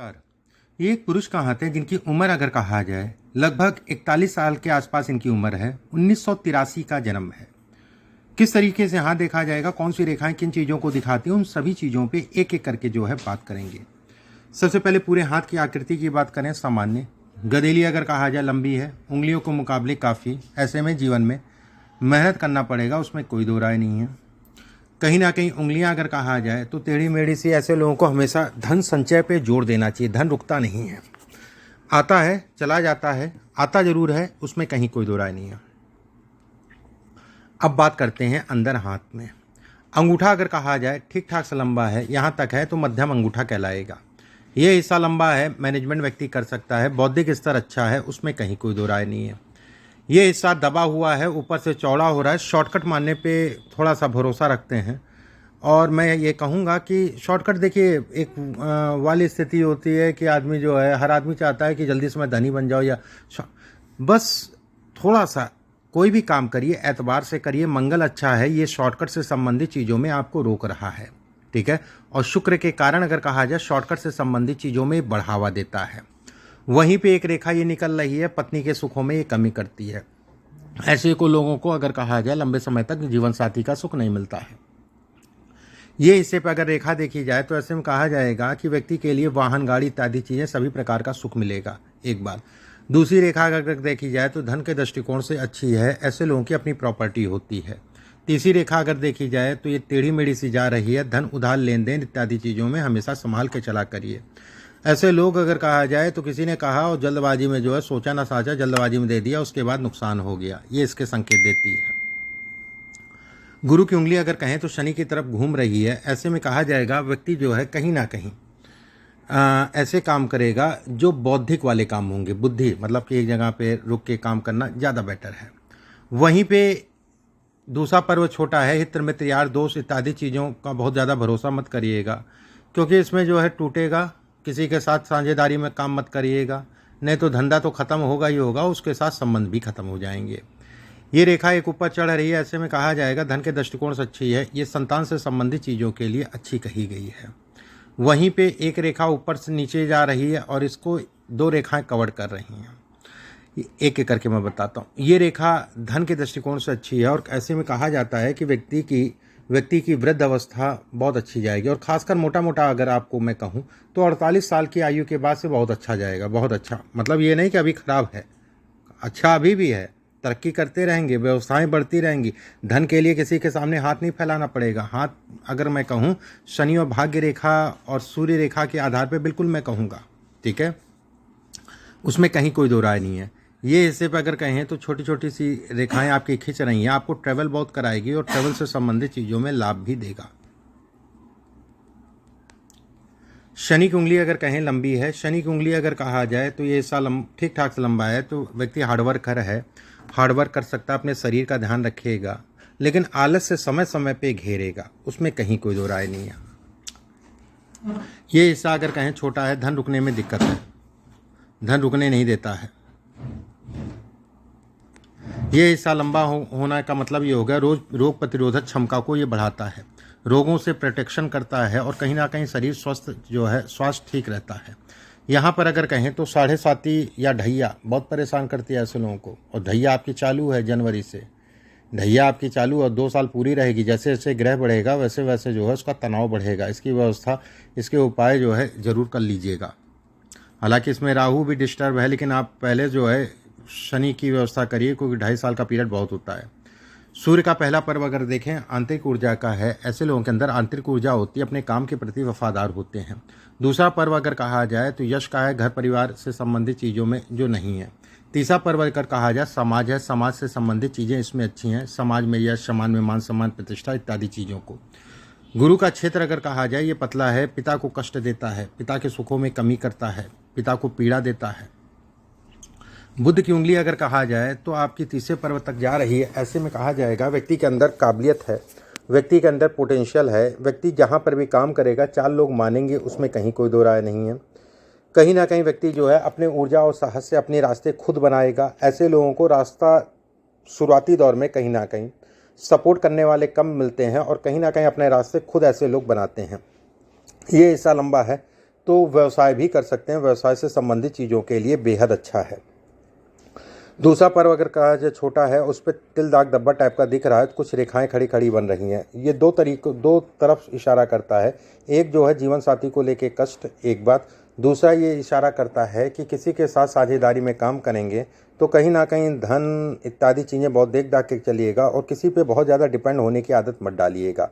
नमस्कार। ये एक पुरुष का हाथ है जिनकी उम्र अगर कहा जाए लगभग 41 साल के आसपास इनकी उम्र है। 1983 का जन्म है। किस तरीके से हाथ देखा जाएगा, कौन सी रेखाएं किन चीज़ों को दिखाती हैं, उन सभी चीज़ों पे एक एक करके जो है बात करेंगे। सबसे पहले पूरे हाथ की आकृति की बात करें। सामान्य गदेली अगर कहा जाए लंबी है, उंगलियों के मुकाबले काफ़ी। ऐसे में जीवन में मेहनत करना पड़ेगा, उसमें कोई दो राय नहीं है। कहीं ना कहीं उंगलियां अगर कहा जाए तो टेढ़ी मेढ़ी सी, ऐसे लोगों को हमेशा धन संचय पे जोर देना चाहिए। धन रुकता नहीं है, आता है चला जाता है, आता जरूर है, उसमें कहीं कोई दो राय नहीं है। अब बात करते हैं अंदर हाथ में। अंगूठा अगर कहा जाए ठीक ठाक से लंबा है, यहाँ तक है तो मध्यम अंगूठा कहलाएगा। ये हिस्सा लंबा है, मैनेजमेंट व्यक्ति कर सकता है। बौद्धिक स्तर अच्छा है, उसमें कहीं कोई दो राय नहीं है। ये हिस्सा दबा हुआ है, ऊपर से चौड़ा हो रहा है। शॉर्टकट मारने पे थोड़ा सा भरोसा रखते हैं। और मैं ये कहूँगा कि शॉर्टकट देखिए, एक वाली स्थिति होती है कि आदमी जो है, हर आदमी चाहता है कि जल्दी से मैं धनी बन जाऊँ, या बस थोड़ा सा कोई भी काम करिए एतबार से करिए। मंगल अच्छा है, ये शॉर्टकट से संबंधित चीज़ों में आपको रोक रहा है, ठीक है। और शुक्र के कारण अगर कहा जाए शॉर्टकट से संबंधित चीज़ों में बढ़ावा देता है। वहीं पे एक रेखा ये निकल रही है, पत्नी के सुखों में ये कमी करती है। ऐसे को लोगों को अगर कहा जाए लंबे समय तक जीवन साथी का सुख नहीं मिलता है। ये हिस्से पर अगर रेखा देखी जाए तो ऐसे में कहा जाएगा कि व्यक्ति के लिए वाहन, गाड़ी इत्यादि चीज़ें सभी प्रकार का सुख मिलेगा, एक बात। दूसरी रेखा अगर देखी जाए तो धन के दृष्टिकोण से अच्छी है, ऐसे लोगों की अपनी प्रॉपर्टी होती है। तीसरी रेखा अगर देखी जाए तो ये टेढ़ी मेढ़ी सी जा रही है। धन, उधार, लेन देन इत्यादि चीज़ों में हमेशा संभाल के चला करिए। ऐसे लोग अगर कहा जाए तो किसी ने कहा और जल्दबाजी में जो है सोचा ना साचा, जल्दबाजी में दे दिया, उसके बाद नुकसान हो गया, ये इसके संकेत देती है। गुरु की उंगली अगर कहें तो शनि की तरफ घूम रही है। ऐसे में कहा जाएगा व्यक्ति जो है कहीं ना कहीं ऐसे काम करेगा जो बौद्धिक वाले काम होंगे। बुद्धि मतलब कि एक जगह पे रुक के काम करना ज़्यादा बेटर है। वहीं पे दूसरा पर्व छोटा है। हित मित्र, यार दोस्त इत्यादि चीज़ों का बहुत ज़्यादा भरोसा मत करिएगा, क्योंकि इसमें जो है टूटेगा। किसी के साथ साझेदारी में काम मत करिएगा, नहीं तो धंधा तो ख़त्म होगा ही होगा, उसके साथ संबंध भी खत्म हो जाएंगे। ये रेखा एक ऊपर चढ़ रही है। ऐसे में कहा जाएगा धन के दृष्टिकोण से अच्छी है। ये संतान से संबंधित चीज़ों के लिए अच्छी कही गई है। वहीं पे एक रेखा ऊपर से नीचे जा रही है और इसको दो रेखाएं कवर कर रही हैं। एक एक करके मैं बताता हूँ। ये रेखा धन के दृष्टिकोण से अच्छी है और ऐसे में कहा जाता है कि व्यक्ति की वृद्ध अवस्था बहुत अच्छी जाएगी। और खासकर मोटा मोटा अगर आपको मैं कहूँ तो 48 साल की आयु के बाद से बहुत अच्छा जाएगा। बहुत अच्छा मतलब ये नहीं कि अभी खराब है, अच्छा अभी भी है। तरक्की करते रहेंगे, व्यवसाएं बढ़ती रहेंगी। धन के लिए किसी के सामने हाथ नहीं फैलाना पड़ेगा। हाथ अगर मैं कहूँ शनि और भाग्य रेखा और सूर्य रेखा के आधार पे बिल्कुल मैं कहूँगा, ठीक है, उसमें कहीं कोई दो राय नहीं है। ये हिस्से पे अगर कहें तो छोटी छोटी सी रेखाएं आपकी खींच रही हैं, आपको ट्रैवल बहुत कराएगी और ट्रैवल से संबंधित चीज़ों में लाभ भी देगा। शनि की उंगली अगर कहें लंबी है, शनि की उंगली अगर कहा जाए तो ये हिस्सा ठीक ठाक से लंबा है, तो व्यक्ति हार्डवर्कर है, हार्डवर्क कर सकता है, अपने शरीर का ध्यान रखिएगा, लेकिन आलस से समय समय पे घेरेगा, उसमें कहीं कोई दो राय नहीं है। ये हिस्सा अगर कहें छोटा है, धन रुकने में दिक्कत है, धन रुकने नहीं देता है। ये हिस्सा लंबा होना का मतलब ये होगा रोग प्रतिरोधक क्षमता को ये बढ़ाता है, रोगों से प्रोटेक्शन करता है और कहीं ना कहीं शरीर स्वस्थ जो है, स्वास्थ्य ठीक रहता है। यहाँ पर अगर कहें तो 7.5 या ढैया बहुत परेशान करती है ऐसे लोगों को। और ढैया आपकी चालू है जनवरी से, ढैया आपकी चालू और 2 साल पूरी रहेगी। जैसे जैसे ग्रह बढ़ेगा वैसे वैसे जो है उसका तनाव बढ़ेगा। इसकी व्यवस्था, इसके उपाय जो है ज़रूर कर लीजिएगा। हालांकि इसमें राहु भी डिस्टर्ब है, लेकिन आप पहले जो है शनि की व्यवस्था करिए, क्योंकि 2.5 साल का पीरियड बहुत होता है। सूर्य का पहला पर्व अगर देखें आंतरिक ऊर्जा का है। ऐसे लोगों के अंदर आंतरिक ऊर्जा होती है, अपने काम के प्रति वफादार होते हैं। दूसरा पर्व अगर कहा जाए तो यश का है, घर परिवार से संबंधित चीज़ों में जो नहीं है। तीसरा पर्व अगर कहा जाए समाज है, समाज से संबंधित चीज़ें इसमें अच्छी हैं। समाज में यश, समाज में मान सम्मान, प्रतिष्ठा इत्यादि चीज़ों को। गुरु का क्षेत्र अगर कहा जाए ये पतला है, पिता को कष्ट देता है, पिता के सुखों में कमी करता है, पिता को पीड़ा देता है। बुध की उंगली अगर कहा जाए तो आपकी तीसरे पर्व तक जा रही है। ऐसे में कहा जाएगा व्यक्ति के अंदर काबिलियत है, व्यक्ति के अंदर पोटेंशियल है। व्यक्ति जहाँ पर भी काम करेगा 4 लोग मानेंगे, उसमें कहीं कोई दो राय नहीं है। कहीं ना कहीं व्यक्ति जो है अपने ऊर्जा और साहस से अपने रास्ते खुद बनाएगा। ऐसे लोगों को रास्ता शुरुआती दौर में कहीं ना कहीं सपोर्ट करने वाले कम मिलते हैं और कहीं ना कहीं अपने रास्ते खुद ऐसे लोग बनाते हैं। ये हिस्सा लंबा है, तो व्यवसाय भी कर सकते हैं, व्यवसाय से संबंधित चीज़ों के लिए बेहद अच्छा है। दूसरा पर्व अगर कहा जाए छोटा है, उस पर तिल दाग धब्बा टाइप का दिख रहा है, कुछ रेखाएं खड़ी खड़ी बन रही हैं। ये दो तरफ इशारा करता है। एक जो है जीवन साथी को लेके कष्ट, एक बात। दूसरा ये इशारा करता है कि किसी के साथ साझेदारी में काम करेंगे तो कहीं ना कहीं धन इत्यादि चीज़ें बहुत देख दाख के चलिएगा और किसी पे बहुत ज़्यादा डिपेंड होने की आदत मत डालिएगा।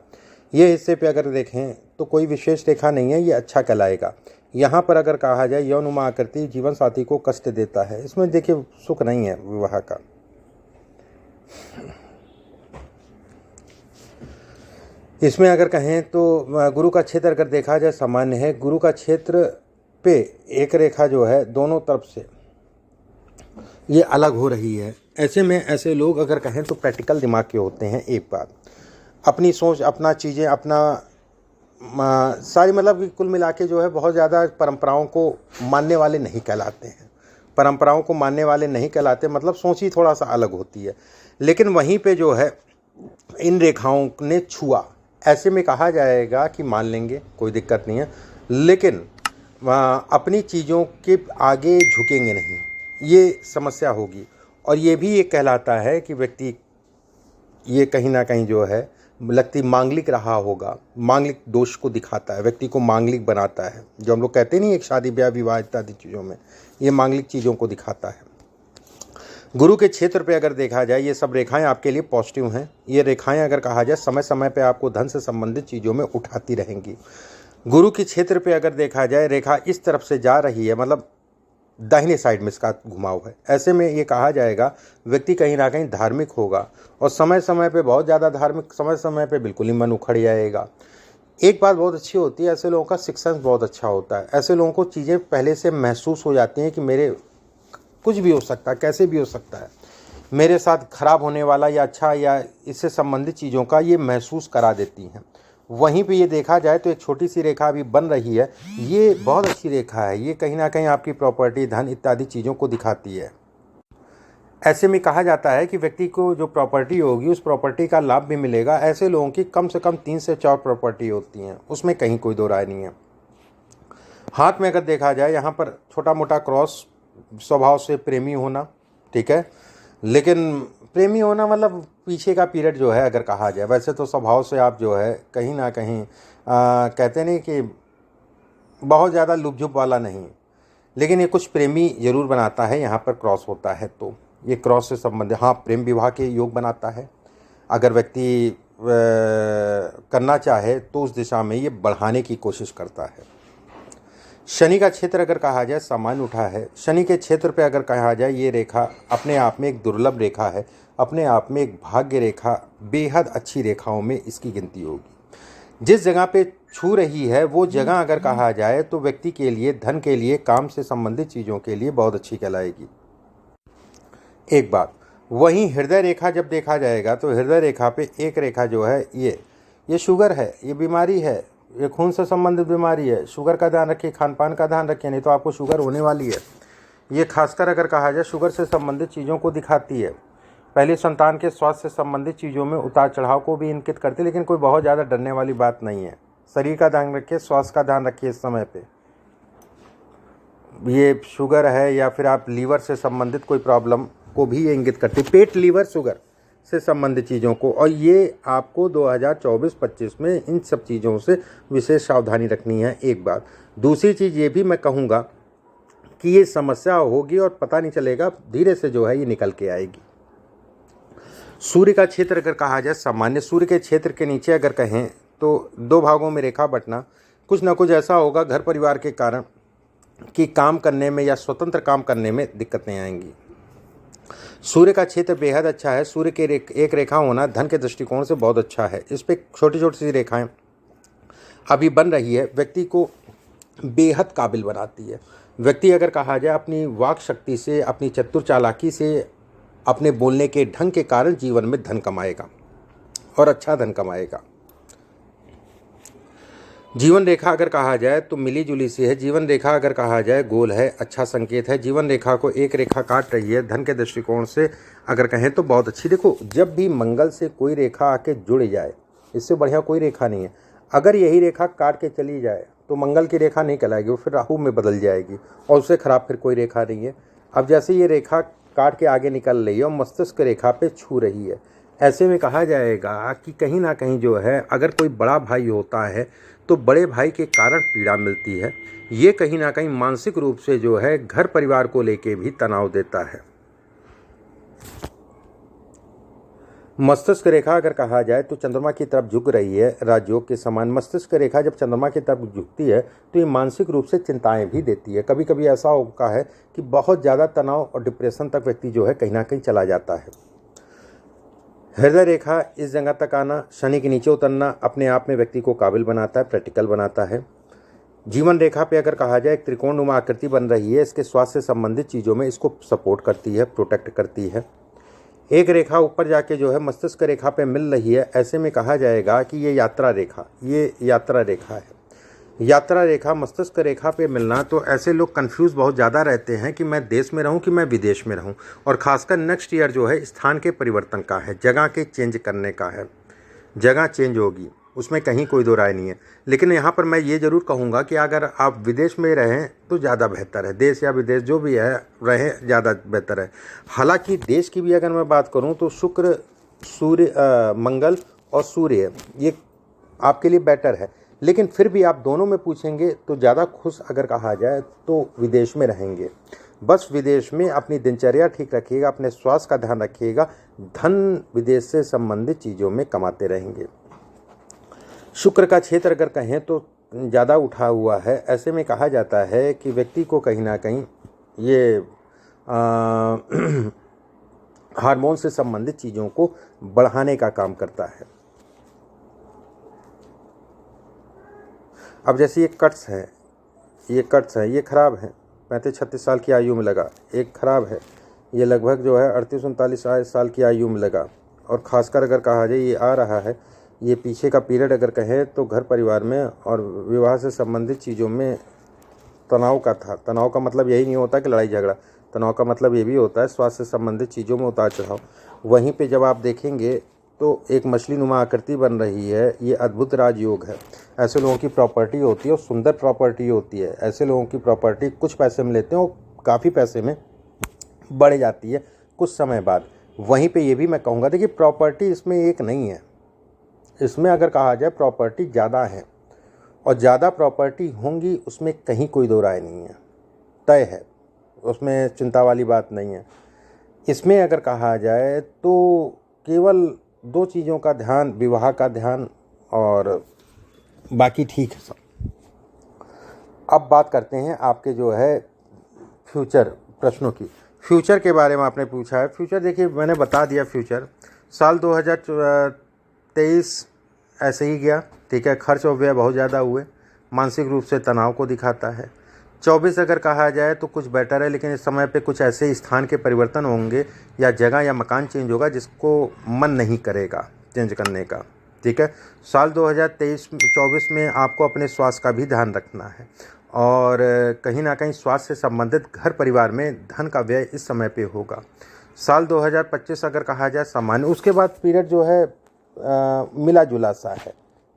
ये हिस्से पे अगर देखें तो कोई विशेष रेखा नहीं है, ये अच्छा कहलाएगा। यहाँ पर अगर कहा जाए यौनुमा आकृति जीवन साथी को कष्ट देता है, इसमें देखिए सुख नहीं है विवाह का। इसमें अगर कहें तो गुरु का क्षेत्र अगर देखा जाए सामान्य है। गुरु का क्षेत्र पे एक रेखा जो है दोनों तरफ से ये अलग हो रही है। ऐसे में ऐसे लोग अगर कहें तो प्रैक्टिकल दिमाग के होते हैं। एक बात, अपनी सोच, अपना चीज़ें, अपना सारी मतलब कि कुल मिला के जो है बहुत ज़्यादा परंपराओं को मानने वाले नहीं कहलाते हैं। परंपराओं को मानने वाले नहीं कहलाते, मतलब सोच ही थोड़ा सा अलग होती है। लेकिन वहीं पे जो है इन रेखाओं ने छुआ, ऐसे में कहा जाएगा कि मान लेंगे, कोई दिक्कत नहीं है, लेकिन अपनी चीज़ों के आगे झुकेंगे नहीं, ये समस्या होगी। और ये भी ये कहलाता है कि व्यक्ति ये कहीं ना कहीं जो है लगती मांगलिक रहा होगा, मांगलिक दोष को दिखाता है, व्यक्ति को मांगलिक बनाता है। जो हम लोग कहते नहीं एक शादी ब्याह विवाह इत्यादि चीज़ों में ये मांगलिक चीज़ों को दिखाता है। गुरु के क्षेत्र पे अगर देखा जाए ये सब रेखाएं आपके लिए पॉजिटिव हैं। ये रेखाएं अगर कहा जाए समय समय पे आपको धन से संबंधित चीज़ों में उठाती रहेंगी। गुरु के क्षेत्र पे अगर देखा जाए रेखा इस तरफ से जा रही है, मतलब दाहिने साइड में इसका घुमाव है। ऐसे में ये कहा जाएगा व्यक्ति कहीं ना कहीं धार्मिक होगा और समय समय पे बहुत ज़्यादा धार्मिक, समय समय पे बिल्कुल ही मन उखड़ जाएगा। एक बात बहुत अच्छी होती है, ऐसे लोगों का सिक्स सेंस बहुत अच्छा होता है। ऐसे लोगों को चीज़ें पहले से महसूस हो जाती हैं कि मेरे कुछ भी हो सकता है, कैसे भी हो सकता है, मेरे साथ खराब होने वाला या अच्छा या इससे संबंधित चीज़ों का ये महसूस करा देती हैं। वहीं पे ये देखा जाए तो एक छोटी सी रेखा अभी बन रही है, ये बहुत अच्छी रेखा है। ये कहीं ना कहीं आपकी प्रॉपर्टी, धन इत्यादि चीज़ों को दिखाती है। ऐसे में कहा जाता है कि व्यक्ति को जो प्रॉपर्टी होगी उस प्रॉपर्टी का लाभ भी मिलेगा। ऐसे लोगों की कम से कम 3 से 4 प्रॉपर्टी होती हैं, उसमें कहीं कोई दो राय नहीं है। हाथ में अगर देखा जाए यहाँ पर छोटा मोटा क्रॉस, स्वभाव से प्रेमी होना, ठीक है, लेकिन प्रेमी होना मतलब पीछे का पीरियड जो है अगर कहा जाए, वैसे तो स्वभाव से आप जो है कहीं ना कहीं कहते नहीं कि बहुत ज़्यादा लुपझुप वाला नहीं, लेकिन ये कुछ प्रेमी ज़रूर बनाता है। यहाँ पर क्रॉस होता है तो ये क्रॉस से संबंधित, हाँ, प्रेम विवाह के योग बनाता है। अगर व्यक्ति करना चाहे तो उस दिशा में ये बढ़ाने की कोशिश करता है। शनि का क्षेत्र अगर कहा जाए सामान्य उठा है। शनि के क्षेत्र पे अगर कहा जाए ये रेखा अपने आप में एक दुर्लभ रेखा है, अपने आप में एक भाग्य रेखा, बेहद अच्छी रेखाओं में इसकी गिनती होगी। जिस जगह पे छू रही है वो जगह अगर कहा जाए तो व्यक्ति के लिए, धन के लिए, काम से संबंधित चीज़ों के लिए बहुत अच्छी कहलाएगी। एक बात, वहीं हृदय रेखा जब देखा जाएगा तो हृदय रेखा पे एक रेखा जो है ये शुगर है, ये बीमारी है, ये खून से संबंधित बीमारी है। शुगर का ध्यान रखिए, खान पान का ध्यान रखिए, नहीं तो आपको शुगर होने वाली है। ये खासकर अगर कहा जाए शुगर से संबंधित चीज़ों को दिखाती है। पहले संतान के स्वास्थ्य से संबंधित चीज़ों में उतार चढ़ाव को भी इंगित करती है, लेकिन कोई बहुत ज़्यादा डरने वाली बात नहीं है। शरीर का ध्यान रखिए, स्वास्थ्य का ध्यान रखिए। इस समय पे ये शुगर है या फिर आप लीवर से संबंधित कोई प्रॉब्लम को भी ये इंगित करती है, पेट, लीवर, शुगर से संबंधित चीज़ों को। और ये आपको 2024-25 में इन सब चीज़ों से विशेष सावधानी रखनी है। एक बात, दूसरी चीज़ ये भी मैं कहूँगा कि ये समस्या होगी और पता नहीं चलेगा, धीरे से जो है ये निकल के आएगी। सूर्य का क्षेत्र अगर कहा जाए सामान्य, सूर्य के क्षेत्र के नीचे अगर कहें तो 2 भागों में रेखा बंटना, कुछ ना कुछ ऐसा होगा घर परिवार के कारण कि काम करने में या स्वतंत्र काम करने में दिक्कतें आएंगी। सूर्य का क्षेत्र बेहद अच्छा है। सूर्य के एक रेखा होना धन के दृष्टिकोण से बहुत अच्छा है। इस पर छोटी छोटी सी रेखाएं अभी बन रही है, व्यक्ति को बेहद काबिल बनाती है। व्यक्ति अगर कहा जाए अपनी वाक शक्ति से, अपनी चतुर चालाकी से, अपने बोलने के ढंग के कारण जीवन में धन कमाएगा और अच्छा धन कमाएगा। जीवन रेखा अगर कहा जाए तो मिली जुली सी है। जीवन रेखा अगर कहा जाए गोल है, अच्छा संकेत है। जीवन रेखा को एक रेखा काट रही है, धन के दृष्टिकोण से अगर कहें तो बहुत अच्छी। देखो, जब भी मंगल से कोई रेखा आके जुड़ जाए, इससे बढ़िया कोई रेखा नहीं है। अगर यही रेखा काट के चली जाए तो मंगल की रेखा नहीं कहलाएगी, वो फिर राहु में बदल जाएगी और उससे खराब फिर कोई रेखा नहीं है। अब जैसे ये रेखा काट के आगे निकल रही है और मस्तिष्क रेखा पे छू रही है, ऐसे में कहा जाएगा कि कहीं ना कहीं जो है अगर कोई बड़ा भाई होता है तो बड़े भाई के कारण पीड़ा मिलती है। ये कहीं ना कहीं मानसिक रूप से जो है घर परिवार को लेके भी तनाव देता है। मस्तिष्क रेखा अगर कहा जाए तो चंद्रमा की तरफ झुक रही है राजयोग के समान। मस्तिष्क रेखा जब चंद्रमा की तरफ झुकती है तो ये मानसिक रूप से चिंताएं भी देती है। कभी कभी ऐसा होता है कि बहुत ज़्यादा तनाव और डिप्रेशन तक व्यक्ति जो है कहीं ना कहीं चला जाता है। हृदय रेखा इस जगह तक आना, शनि के नीचे उतरना अपने आप में व्यक्ति को काबिल बनाता है, प्रैक्टिकल बनाता है। जीवन रेखा पे अगर कहा जाए एक त्रिकोणनुमा आकृति बन रही है, इसके स्वास्थ्य से संबंधित चीज़ों में इसको सपोर्ट करती है, प्रोटेक्ट करती है। एक रेखा ऊपर जाके जो है मस्तिष्क रेखा पे मिल रही है, ऐसे में कहा जाएगा कि ये यात्रा रेखा है। यात्रा रेखा मस्तिष्क रेखा पे मिलना, तो ऐसे लोग कंफ्यूज बहुत ज़्यादा रहते हैं कि मैं देश में रहूं कि मैं विदेश में रहूं। और ख़ासकर नेक्स्ट ईयर जो है स्थान के परिवर्तन का है, जगह के चेंज करने का है। जगह चेंज होगी, उसमें कहीं कोई दो राय नहीं है। लेकिन यहाँ पर मैं ये ज़रूर कहूँगा कि अगर आप विदेश में रहें तो ज़्यादा बेहतर है। देश या विदेश जो भी है रहें, ज़्यादा बेहतर है। हालांकि देश की भी अगर मैं बात करूँ तो शुक्र, मंगल और सूर्य ये आपके लिए बेटर है। लेकिन फिर भी आप दोनों में पूछेंगे तो ज़्यादा खुश अगर कहा जाए तो विदेश में रहेंगे। बस विदेश में अपनी दिनचर्या ठीक रखिएगा, अपने स्वास्थ्य का ध्यान रखिएगा, धन विदेश से संबंधित चीज़ों में कमाते रहेंगे। शुक्र का क्षेत्र अगर कहें तो ज़्यादा उठा हुआ है। ऐसे में कहा जाता है कि व्यक्ति को कहीं ना कहीं ये हार्मोन से संबंधित चीज़ों को बढ़ाने का काम करता है। अब जैसे ये कट्स है, ये खराब है, 35-36 साल की आयु में लगा। एक खराब है, ये लगभग जो है 38-39 साल की आयु में लगा। और ख़ासकर अगर कहा जाए ये आ रहा है, ये पीछे का पीरियड अगर कहें तो घर परिवार में और विवाह से संबंधित चीज़ों में तनाव का था। तनाव का मतलब यही नहीं होता कि लड़ाई झगड़ा, तनाव का मतलब ये भी होता है स्वास्थ्य से संबंधित चीज़ों में उतार चढ़ाव। वहीं पे जब आप देखेंगे तो एक मछली नुमा आकृति बन रही है, ये अद्भुत राजयोग है। ऐसे लोगों की प्रॉपर्टी होती है और सुंदर प्रॉपर्टी होती है। ऐसे लोगों की प्रॉपर्टी कुछ पैसे में लेते हैं और काफ़ी पैसे में बढ़ जाती है कुछ समय बाद। वहीं पे ये भी मैं कहूँगा, देखिए प्रॉपर्टी इसमें एक नहीं है, इसमें अगर कहा जाए प्रॉपर्टी ज़्यादा है और ज़्यादा प्रॉपर्टी होंगी, उसमें कहीं कोई दो राय नहीं है, तय है, उसमें चिंता वाली बात नहीं है। इसमें अगर कहा जाए तो केवल दो चीज़ों का ध्यान, विवाह का ध्यान, और बाकी ठीक है सब। अब बात करते हैं आपके जो है फ्यूचर प्रश्नों की। फ्यूचर के बारे में आपने पूछा है। फ्यूचर देखिए मैंने बता दिया। फ्यूचर साल 2023 ऐसे ही गया, ठीक है। खर्च और व्यय बहुत ज़्यादा हुए, मानसिक रूप से तनाव को दिखाता है। 24 अगर कहा जाए तो कुछ बेटर है, लेकिन इस समय पे कुछ ऐसे स्थान के परिवर्तन होंगे या जगह या मकान चेंज होगा जिसको मन नहीं करेगा चेंज करने का, ठीक है। साल 2023-24 में आपको अपने स्वास्थ्य का भी ध्यान रखना है और कहीं ना कहीं स्वास्थ्य से संबंधित घर परिवार में धन का व्यय इस समय पे होगा। साल 2025 अगर कहा जाए सामान्य, उसके बाद पीरियड जो है मिला जुला सा है,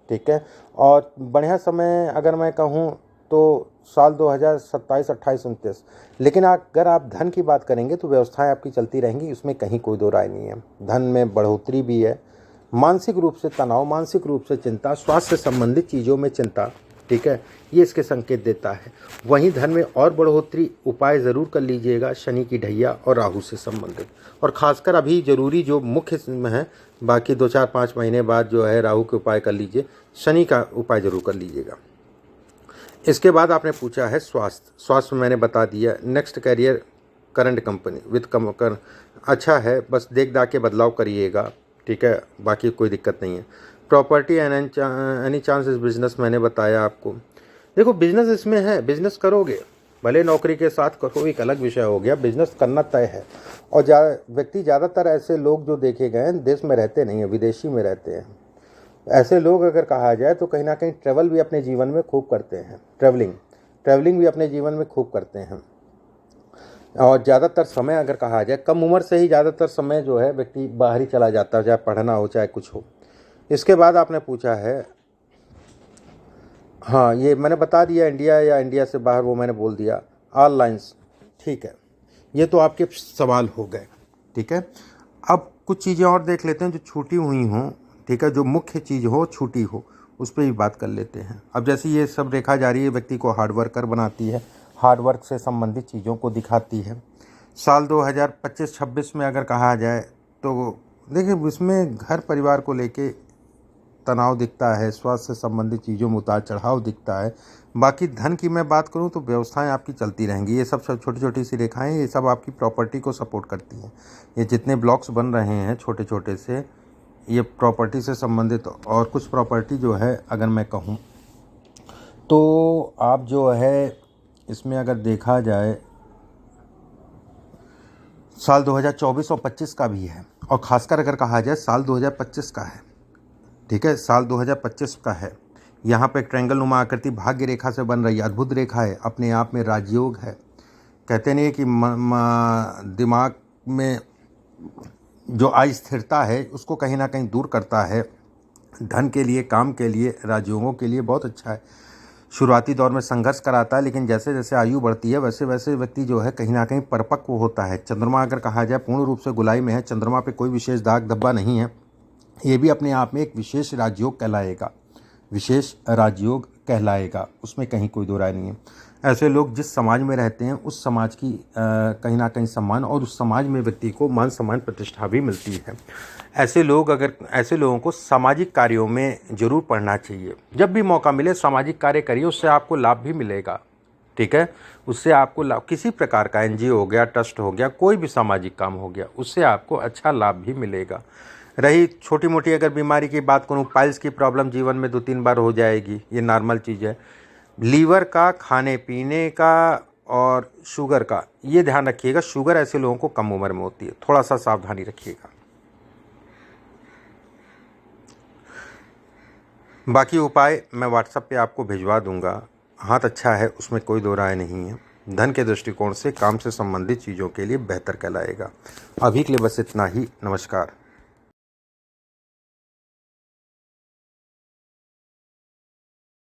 ठीक है। और बढ़िया समय अगर मैं कहूँ तो साल 2027, 28, 29। लेकिन अगर आप धन की बात करेंगे तो व्यवस्थाएं आपकी चलती रहेंगी, उसमें कहीं कोई दो राय नहीं है। धन में बढ़ोतरी भी है, मानसिक रूप से तनाव, मानसिक रूप से चिंता, स्वास्थ्य से संबंधित चीज़ों में चिंता, ठीक है, ये इसके संकेत देता है। वहीं धन में और बढ़ोतरी उपाय ज़रूर कर लीजिएगा, शनि की ढैया और राहु से संबंधित। और ख़ासकर अभी ज़रूरी जो मुख्य में है, बाकी 2-4-5 महीने बाद जो है राहु के उपाय कर लीजिए, शनि का उपाय ज़रूर कर लीजिएगा। इसके बाद आपने पूछा है स्वास्थ्य मैंने बता दिया। Next career, current company with कम अच्छा है, बस देख दाख के बदलाव करिएगा, ठीक है, बाकी कोई दिक्कत नहीं है। प्रॉपर्टी एनी चांस इस बिजनेस मैंने बताया आपको। देखो बिजनेस इसमें है, बिजनेस करोगे, भले नौकरी के साथ करो, एक अलग विषय हो गया, बिजनेस करना तय है। और व्यक्ति ज़्यादातर ऐसे लोग जो देखे गए हैं देश में रहते नहीं हैं, विदेशी में रहते हैं। ऐसे लोग अगर कहा जाए तो कहीं ना कहीं ट्रैवल भी अपने जीवन में खूब करते हैं, ट्रैवलिंग भी अपने जीवन में खूब करते हैं। और ज़्यादातर समय अगर कहा जाए, कम उम्र से ही ज़्यादातर समय जो है व्यक्ति बाहर ही चला जाता है, चाहे पढ़ना हो चाहे कुछ हो। इसके बाद आपने पूछा है हाँ, ये मैंने बता दिया, इंडिया या इंडिया से बाहर वो मैंने बोल दिया। ऑल लाइन्स, ठीक है। ये तो आपके सवाल हो गए, ठीक है। अब कुछ चीज़ें और देख लेते हैं जो छूटी हुई हों, ठीक है, जो मुख्य चीज़ हो छूटी हो, उस पर भी बात कर लेते हैं। अब जैसे ये सब रेखा जा रही है, व्यक्ति को हार्ड वर्कर बनाती है, हार्ड वर्क से संबंधित चीज़ों को दिखाती है। साल 2025-26 में अगर कहा जाए तो देखिए, इसमें घर परिवार को लेके तनाव दिखता है, स्वास्थ्य से संबंधित चीज़ों में उतार चढ़ाव दिखता है। बाकी धन की मैं बात करूं तो व्यवस्थाएं आपकी चलती रहेंगी। ये सब छोटी छोटी सी रेखाएं, ये सब आपकी प्रॉपर्टी को सपोर्ट करती हैं। ये जितने ब्लॉक्स बन रहे हैं छोटे छोटे से, ये प्रॉपर्टी से संबंधित। और कुछ प्रॉपर्टी जो है अगर मैं कहूँ तो आप जो है इसमें अगर देखा जाए साल 2024 और 25 का भी है, और ख़ासकर अगर कहा जाए साल 2025 का है, ठीक है, साल 2025 का है। यहाँ पे ट्रायंगल नुमा आकृति भाग्य रेखा से बन रही है, अद्भुत रेखा है, अपने आप में राजयोग है। कहते नहीं कि दिमाग में जो अस्थिरता है उसको कहीं ना कहीं दूर करता है। धन के लिए, काम के लिए, राजयोगों के लिए बहुत अच्छा है। शुरुआती दौर में संघर्ष कराता है, लेकिन जैसे जैसे आयु बढ़ती है वैसे वैसे व्यक्ति जो है कहीं ना कहीं परिपक्व होता है। चंद्रमा अगर कहा जाए पूर्ण रूप से गुलाई में है, चंद्रमा पे कोई विशेष दाग धब्बा नहीं है। ये भी अपने आप में एक विशेष राजयोग कहलाएगा, विशेष राजयोग कहलाएगा, उसमें कहीं कोई दो राय नहीं है। ऐसे लोग जिस समाज में रहते हैं उस समाज की कहीं ना कहीं सम्मान, और उस समाज में व्यक्ति को मान सम्मान प्रतिष्ठा भी मिलती है। ऐसे लोगों को सामाजिक कार्यों में ज़रूर पढ़ना चाहिए। जब भी मौका मिले सामाजिक कार्य करिए, उससे आपको लाभ भी मिलेगा, ठीक है। उससे आपको लाभ, किसी प्रकार का एनजीओ हो गया, ट्रस्ट हो गया, कोई भी सामाजिक काम हो गया, उससे आपको अच्छा लाभ भी मिलेगा। रही छोटी मोटी अगर बीमारी की बात करूं, पाइल्स की प्रॉब्लम जीवन में 2-3 बार हो जाएगी, ये नॉर्मल चीज़ है। लीवर का, खाने पीने का और शुगर का ये ध्यान रखिएगा। शुगर ऐसे लोगों को कम उम्र में होती है, थोड़ा सा सावधानी रखिएगा। बाकी उपाय मैं व्हाट्सएप पे आपको भिजवा दूंगा। हाथ अच्छा है, उसमें कोई दो राय नहीं है। धन के दृष्टिकोण से काम से संबंधित चीज़ों के लिए बेहतर कहलाएगा। अभी के लिए बस इतना ही। नमस्कार।